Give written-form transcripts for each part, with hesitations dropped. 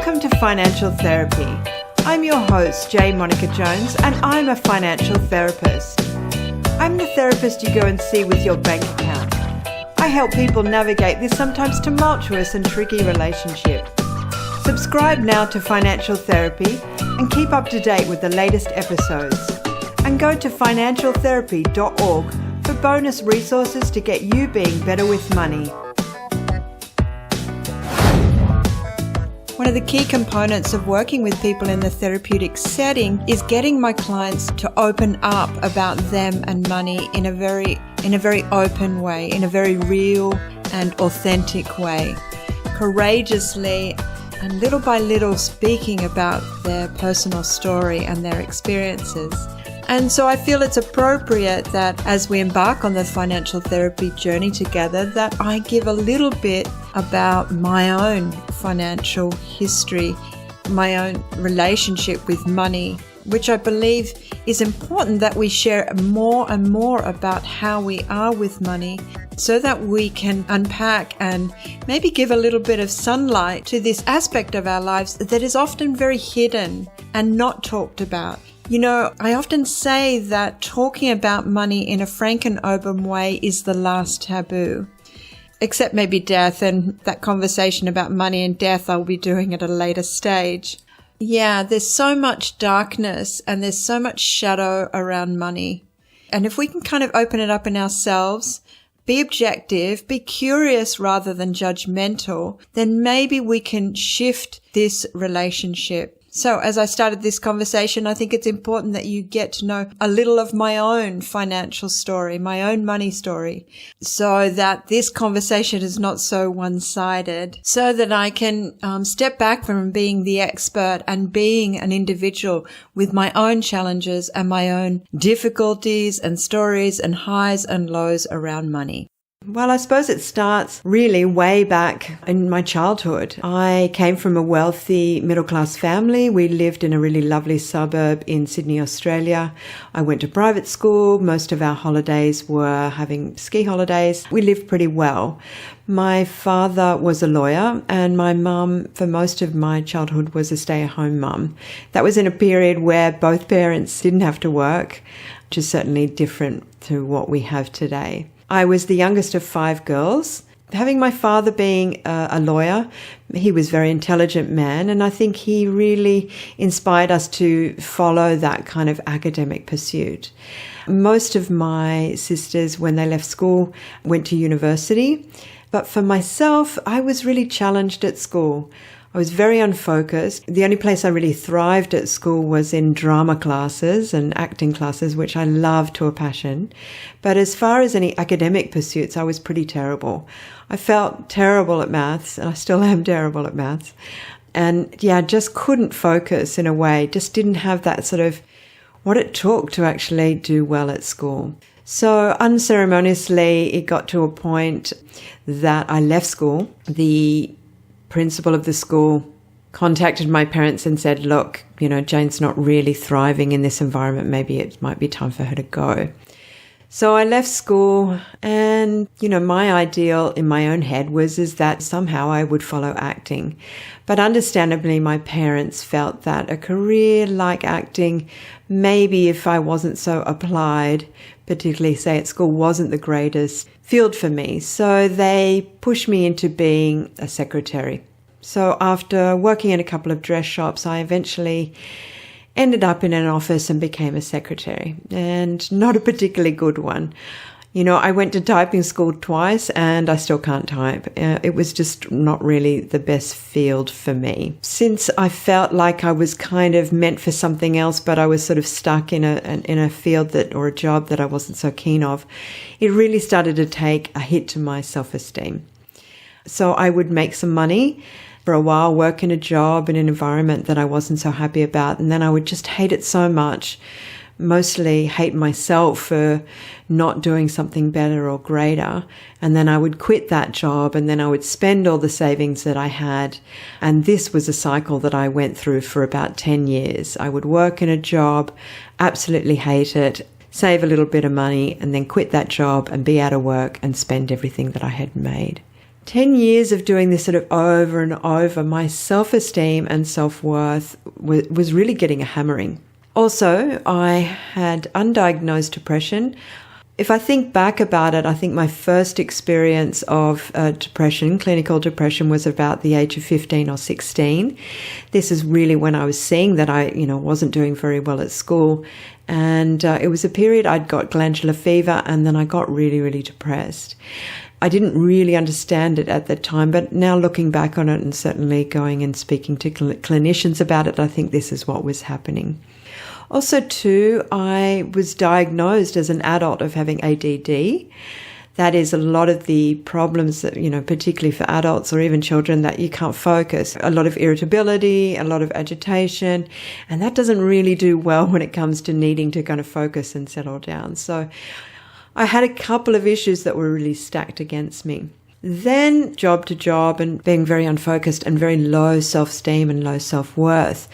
Welcome to Financial Therapy. I'm your host, J. Monica Jones, and I'm a financial therapist. I'm the therapist you go and see with your bank account. I help people navigate this sometimes tumultuous and tricky relationship. Subscribe now to Financial Therapy and keep up to date with the latest episodes. And go to financialtherapy.org for bonus resources to get you being better with money. One of the key components of working with people in the therapeutic setting is getting my clients to open up about them and money in a very open way, in a very real and authentic way, courageously and little by little speaking about their personal story and their experiences. And so I feel it's appropriate that as we embark on the financial therapy journey together, that I give a little bit about my own financial history, my own relationship with money, which I believe is important that we share more and more about how we are with money so that we can unpack and maybe give a little bit of sunlight to this aspect of our lives that is often very hidden and not talked about. You know, I often say that talking about money in a frank and open way is the last taboo. Except maybe death, and that conversation about money and death I'll be doing at a later stage. Yeah, there's so much darkness and there's so much shadow around money. And if we can kind of open it up in ourselves, be objective, be curious rather than judgmental, then maybe we can shift this relationship. So as I started this conversation, I think it's important that you get to know a little of my own financial story, my own money story, so that this conversation is not so one-sided, so that I can step back from being the expert and being an individual with my own challenges and my own difficulties and stories and highs and lows around money. Well, I suppose it starts really way back in my childhood. I came from a wealthy middle-class family. We lived in a really lovely suburb in Sydney, Australia. I went to private school. Most of our holidays were having ski holidays. We lived pretty well. My father was a lawyer and my mum, for most of my childhood, was a stay-at-home mum. That was in a period where both parents didn't have to work, which is certainly different to what we have today. I was the youngest of 5 girls. Having my father being a lawyer, he was a very intelligent man, and I think he really inspired us to follow that kind of academic pursuit. Most of my sisters, when they left school, went to university, but for myself, I was really challenged at school. I was very unfocused. The only place I really thrived at school was in drama classes and acting classes, which I loved to a passion. But as far as any academic pursuits, I was pretty terrible. I felt terrible at maths, and I still am terrible at maths. And yeah, just couldn't focus in a way, just didn't have that sort of what it took to actually do well at school. So unceremoniously, it got to a point that I left school. The principal of the school contacted my parents and said, look, Jane's not really thriving in this environment. Maybe it might be time for her to go. So I left school and, my ideal in my own head is that somehow I would follow acting. But understandably, my parents felt that a career like acting, maybe if I wasn't so applied, particularly say at school, wasn't the greatest field for me. So they pushed me into being a secretary. So after working in a couple of dress shops, I eventually ended up in an office and became a secretary, and not a particularly good one. I went to typing school twice and I still can't type. It was just not really the best field for me. Since I felt like I was kind of meant for something else, but I was sort of stuck in a field or a job that I wasn't so keen of, it really started to take a hit to my self-esteem. So I would make some money for a while, work in a job in an environment that I wasn't so happy about, and then I would just hate it so much, mostly hate myself for not doing something better or greater. And then I would quit that job and then I would spend all the savings that I had. And this was a cycle that I went through for about 10 years. I would work in a job, absolutely hate it, save a little bit of money, and then quit that job and be out of work and spend everything that I had made. 10 years of doing this sort of over and over, my self-esteem and self-worth was really getting a hammering. Also, I had undiagnosed depression. If I think back about it, I think my first experience of depression, clinical depression, was about the age of 15 or 16. This is really when I was seeing that I, wasn't doing very well at school. And it was a period I'd got glandular fever, and then I got really, really depressed. I didn't really understand it at the time, but now looking back on it and certainly going and speaking to clinicians about it, I think this is what was happening. Also, too, I was diagnosed as an adult of having ADD. That is a lot of the problems that, particularly for adults or even children, that you can't focus. A lot of irritability, a lot of agitation, and that doesn't really do well when it comes to needing to kind of focus and settle down. So I had a couple of issues that were really stacked against me. Then job to job and being very unfocused and very low self-esteem and low self-worth,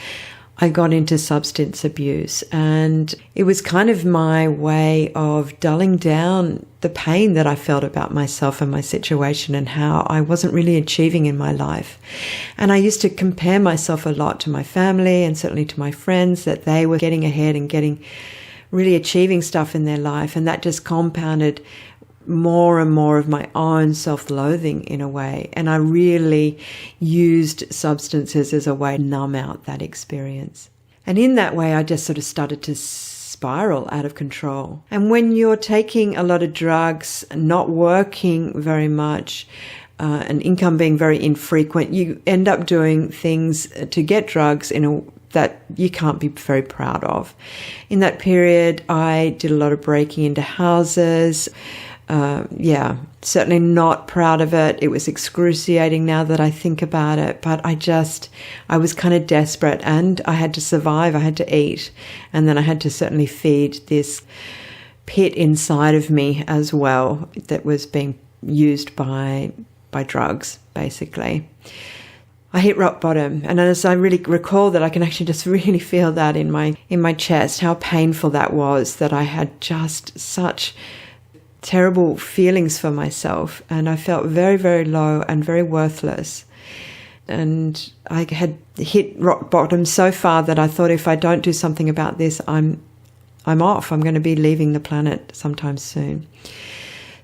I got into substance abuse, and it was kind of my way of dulling down the pain that I felt about myself and my situation and how I wasn't really achieving in my life. And I used to compare myself a lot to my family and certainly to my friends, that they were getting ahead and really achieving stuff in their life, and that just compounded more and more of my own self-loathing in a way. And I really used substances as a way to numb out that experience. And in that way, I just sort of started to spiral out of control. And when you're taking a lot of drugs, not working very much, and income being very infrequent, you end up doing things to get drugs that you can't be very proud of. In that period, I did a lot of breaking into houses. Certainly not proud of it. It was excruciating now that I think about it, but I was kind of desperate, and I had to survive. I had to eat, and then I had to certainly feed this pit inside of me as well that was being used by drugs, basically. I hit rock bottom, and as I really recall that, I can actually just really feel that in my chest, how painful that was, that I had just such terrible feelings for myself, and I felt very, very low and very worthless. And I had hit rock bottom so far that I thought, if I don't do something about this, I'm off. I'm going to be leaving the planet sometime soon.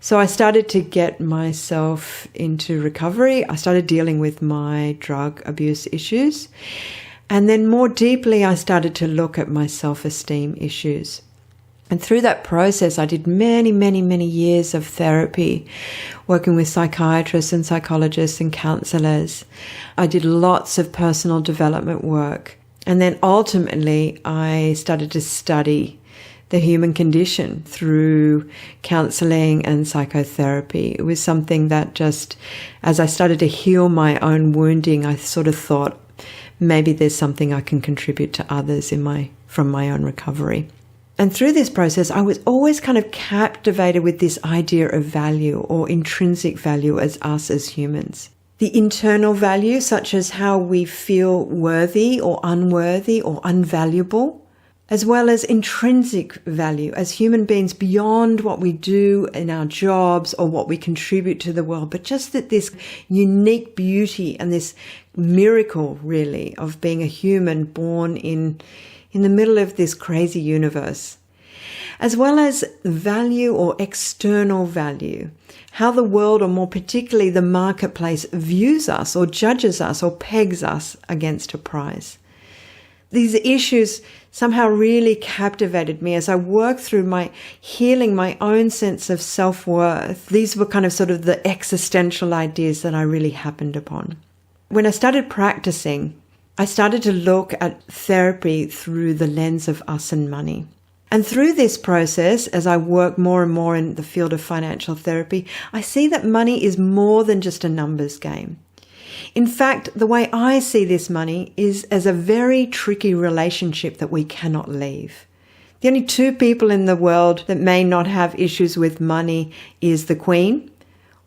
So I started to get myself into recovery. I started dealing with my drug abuse issues. And then more deeply, I started to look at my self-esteem issues. And through that process, I did many, many, many years of therapy, working with psychiatrists and psychologists and counselors. I did lots of personal development work. And then ultimately, I started to study the human condition through counseling and psychotherapy. It was something that just, as I started to heal my own wounding, I sort of thought, maybe there's something I can contribute to others from my own recovery. And through this process, I was always kind of captivated with this idea of value or intrinsic value as us as humans. The internal value, such as how we feel worthy or unworthy or unvaluable, as well as intrinsic value as human beings beyond what we do in our jobs or what we contribute to the world, but just that this unique beauty and this miracle, really, of being a human born in the middle of this crazy universe, as well as value or external value, how the world, or more particularly the marketplace, views us or judges us or pegs us against a price. These issues somehow really captivated me as I worked through my healing, my own sense of self-worth. These were kind of sort of the existential ideas that I really happened upon. When I started practicing, I started to look at therapy through the lens of us and money. And through this process, as I work more and more in the field of financial therapy, I see that money is more than just a numbers game. In fact, the way I see this money is as a very tricky relationship that we cannot leave. The only two people in the world that may not have issues with money is the Queen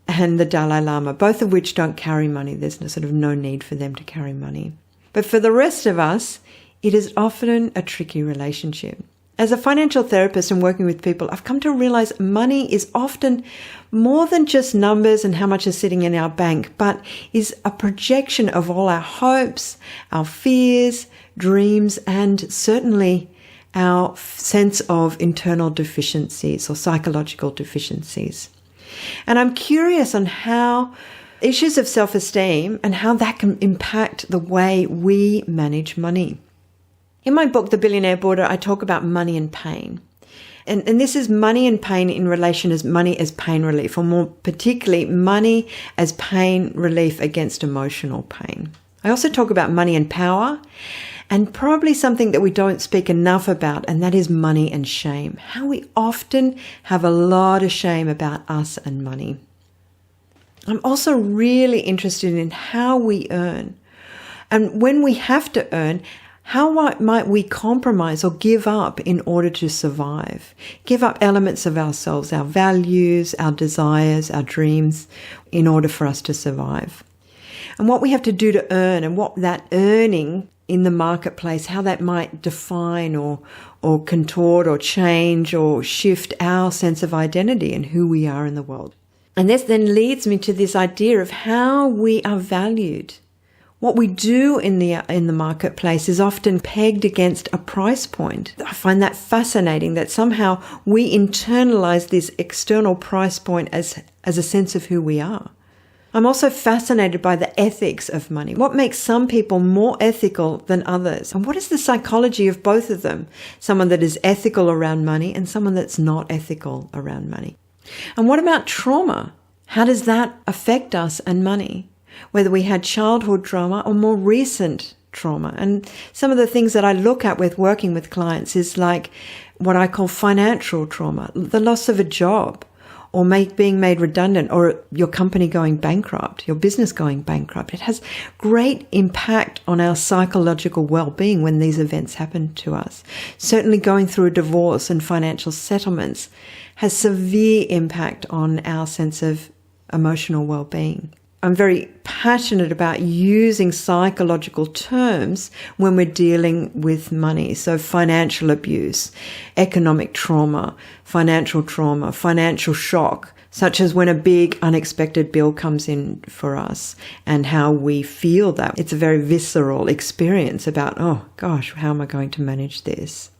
and the Dalai Lama, both of which don't carry money. There's no need for them to carry money. But for the rest of us, it is often a tricky relationship. As a financial therapist and working with people, I've come to realize money is often more than just numbers and how much is sitting in our bank, but is a projection of all our hopes, our fears, dreams, and certainly our sense of internal deficiencies or psychological deficiencies. And I'm curious on how issues of self-esteem and how that can impact the way we manage money. In my book, The Billionaire Buddha, I talk about money and pain. And this is money and pain in relation as money as pain relief, or more particularly, money as pain relief against emotional pain. I also talk about money and power, and probably something that we don't speak enough about, and that is money and shame. How we often have a lot of shame about us and money. I'm also really interested in how we earn. And when we have to earn, how might we compromise or give up in order to survive? Give up elements of ourselves, our values, our desires, our dreams, in order for us to survive. And what we have to do to earn, and what that earning in the marketplace, how that might define or contort or change or shift our sense of identity and who we are in the world. And this then leads me to this idea of how we are valued. What we do in the marketplace is often pegged against a price point. I find that fascinating, that somehow we internalize this external price point as a sense of who we are. I'm also fascinated by the ethics of money. What makes some people more ethical than others? And what is the psychology of both of them? Someone that is ethical around money and someone that's not ethical around money. And what about trauma? How does that affect us and money? Whether we had childhood trauma or more recent trauma. And some of the things that I look at with working with clients is like what I call financial trauma, the loss of a job, or being made redundant, or your company going bankrupt, your business going bankrupt. It has great impact on our psychological well-being when these events happen to us. Certainly going through a divorce and financial settlements has severe impact on our sense of emotional well-being. I'm very passionate about using psychological terms when we're dealing with money. So financial abuse, economic trauma, financial shock, such as when a big unexpected bill comes in for us and how we feel that. It's a very visceral experience about, oh gosh, how am I going to manage this?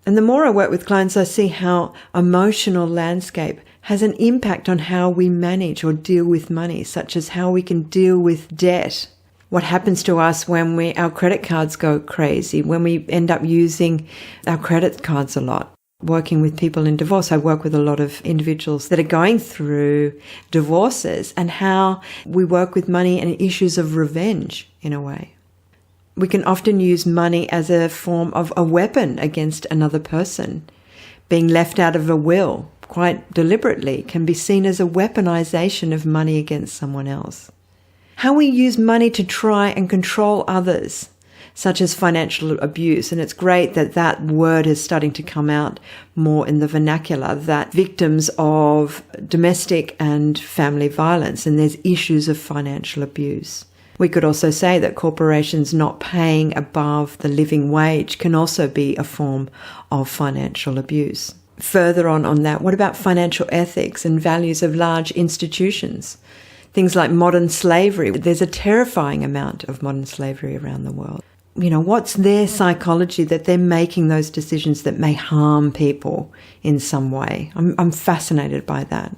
And the more I work with clients, I see how emotional landscape has an impact on how we manage or deal with money, such as how we can deal with debt. What happens to us when our credit cards go crazy, when we end up using our credit cards a lot. Working with people in divorce, I work with a lot of individuals that are going through divorces, and how we work with money and issues of revenge in a way. We can often use money as a form of a weapon against another person. Being left out of a will, quite deliberately, can be seen as a weaponization of money against someone else. How we use money to try and control others, such as financial abuse. And it's great that that word is starting to come out more in the vernacular, that victims of domestic and family violence, and there's issues of financial abuse. We could also say that corporations not paying above the living wage can also be a form of financial abuse. Further on that, what about financial ethics and values of large institutions? Things like modern slavery. There's a terrifying amount of modern slavery around the world. What's their psychology that they're making those decisions that may harm people in some way? I'm fascinated by that.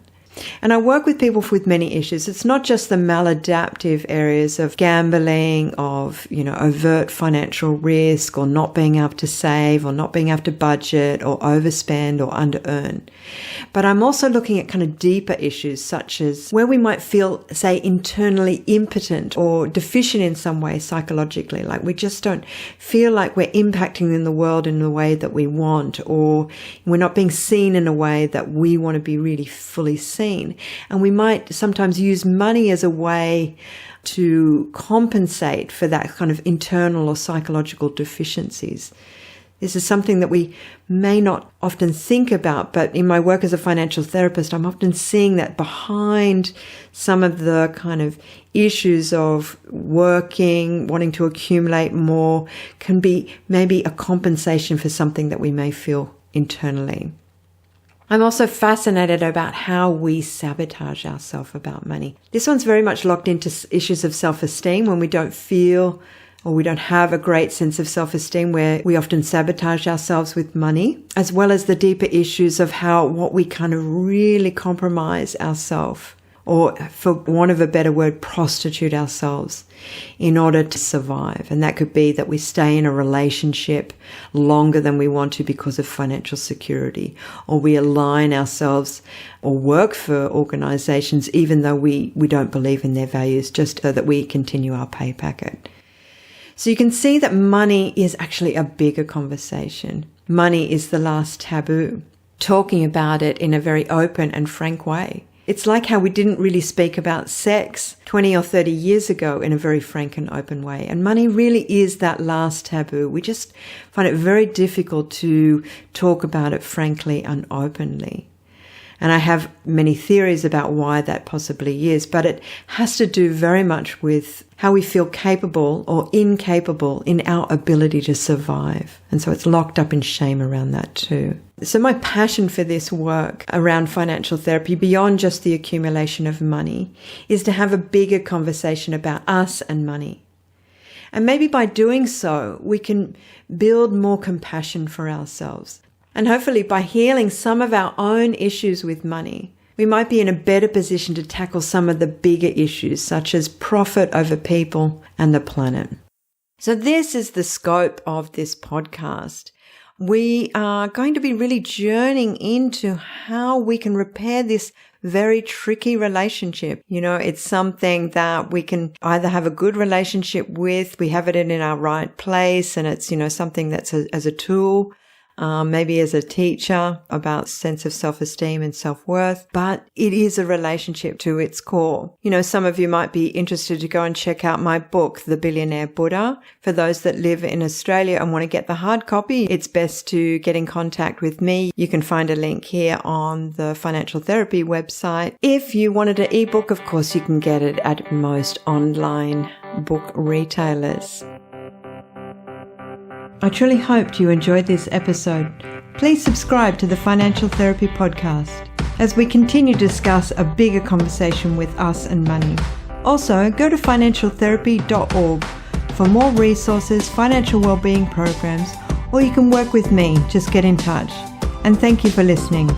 And I work with people with many issues. It's not just the maladaptive areas of gambling, of, overt financial risk, or not being able to save, or not being able to budget, or overspend, or under-earn. But I'm also looking at kind of deeper issues, such as where we might feel, say, internally impotent or deficient in some way psychologically, like we just don't feel like we're impacting in the world in the way that we want, or we're not being seen in a way that we want to be really fully seen. And we might sometimes use money as a way to compensate for that kind of internal or psychological deficiencies. This is something that we may not often think about, but in my work as a financial therapist, I'm often seeing that behind some of the kind of issues of working, wanting to accumulate more, can be maybe a compensation for something that we may feel internally. I'm also fascinated about how we sabotage ourselves about money. This one's very much locked into issues of self-esteem. When we don't feel or we don't have a great sense of self-esteem, where we often sabotage ourselves with money, as well as the deeper issues of what we kind of really compromise ourselves, or for want of a better word, prostitute ourselves in order to survive. And that could be that we stay in a relationship longer than we want to because of financial security, or we align ourselves or work for organizations even though we don't believe in their values, just so that we continue our pay packet. So you can see that money is actually a bigger conversation. Money is the last taboo. Talking about it in a very open and frank way. It's like how we didn't really speak about sex 20 or 30 years ago in a very frank and open way. And money really is that last taboo. We just find it very difficult to talk about it frankly and openly. And I have many theories about why that possibly is, but it has to do very much with how we feel capable or incapable in our ability to survive. And so it's locked up in shame around that too. So my passion for this work around financial therapy, beyond just the accumulation of money, is to have a bigger conversation about us and money. And maybe by doing so, we can build more compassion for ourselves. And hopefully by healing some of our own issues with money, we might be in a better position to tackle some of the bigger issues, such as profit over people and the planet. So this is the scope of this podcast. We are going to be really journeying into how we can repair this very tricky relationship. It's something that we can either have a good relationship with, we have it in our right place, and it's, something that's as a tool, maybe as a teacher about sense of self-esteem and self-worth, but it is a relationship to its core. Some of you might be interested to go and check out my book, The Billionaire Buddha. For those that live in Australia and want to get the hard copy, it's best to get in contact with me. You can find a link here on the Financial Therapy website. If you wanted an ebook, of course, you can get it at most online book retailers. I truly hoped you enjoyed this episode. Please subscribe to the Financial Therapy Podcast as we continue to discuss a bigger conversation with us and money. Also, go to financialtherapy.org for more resources, financial wellbeing programs, or you can work with me. Just get in touch. And thank you for listening.